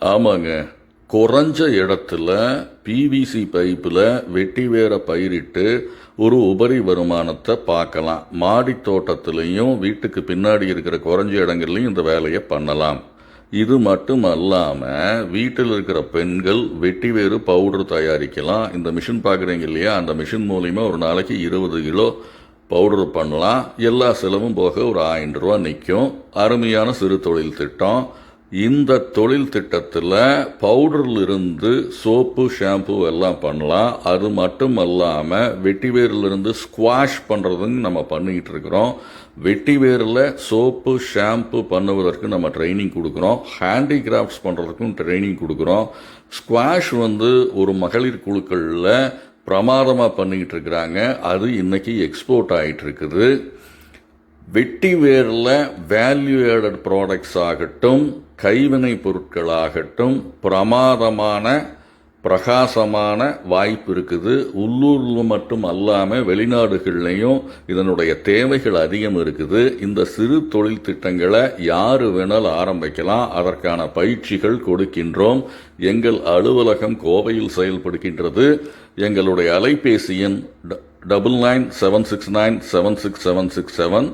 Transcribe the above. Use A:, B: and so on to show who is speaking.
A: ஆமாங்க. குறைஞ்ச இடத்துல பிவிசி பைப்பில் வெட்டி வேற பயிரிட்டு ஒரு உபரி வருமானத்தை பார்க்கலாம். மாடி தோட்டத்திலையும் வீட்டுக்கு பின்னாடி இருக்கிற குறைஞ்ச இடங்கள்லையும் இந்த வேலையை பண்ணலாம். இது மட்டும் அல்லாமல் வீட்டில் இருக்கிற பெண்கள் வெட்டி வேறு பவுடர் தயாரிக்கலாம். இந்த மிஷின் பார்க்குறீங்க இல்லையா, அந்த மிஷின் மூலிமா ஒரு நாளைக்கு 20 கிலோ பவுடர் பண்ணலாம். எல்லா செலவும் போக ஒரு 1000 ரூபா நிற்கும். அருமையான சிறு தொழில் திட்டம். இந்த தொழில் திட்டத்தில் பவுடரில் இருந்து சோப்பு, ஷாம்பு எல்லாம் பண்ணலாம். அது மட்டும் அல்லாமல் வெட்டி வேரிலிருந்து ஸ்குவாஷ் பண்ணுறதுன்னு நம்ம பண்ணிக்கிட்டு இருக்கிறோம். வெட்டி வேரில் சோப்பு, ஷாம்பு பண்ணுவதற்கு நம்ம ட்ரைனிங் கொடுக்குறோம். ஹேண்டிகிராஃப்ட்ஸ் பண்ணுறதுக்கும் ட்ரைனிங் கொடுக்குறோம். ஸ்குவாஷ் ஒரு மகளிர் குழுக்களில் பிரமாதமாக பண்ணிக்கிட்டு இருக்கிறாங்க. அது இன்னைக்கு எக்ஸ்போர்ட் ஆகிட்டு இருக்குது. வெட்டி வேரில் வேல்யூ ஆடட் ப்ராடக்ட்ஸ் ஆகட்டும், கைவினை பொருட்களாகட்டும் பிரமாதமான பிரகாசமான வாய்ப்பு இருக்குது. உள்ளூரில் மட்டும் அல்லாமல் வெளிநாடுகள்லையும் இதனுடைய தேவைகள் அதிகம் இருக்குது. இந்த சிறு தொழில் திட்டங்களை யார் வேணாலும் ஆரம்பிக்கலாம். அதற்கான பயிற்சிகள் கொடுக்கின்றோம். எங்கள் அலுவலகம் கோவையில் செயல்படுகின்றது. எங்களுடைய அலைபேசி எண் 9976976767.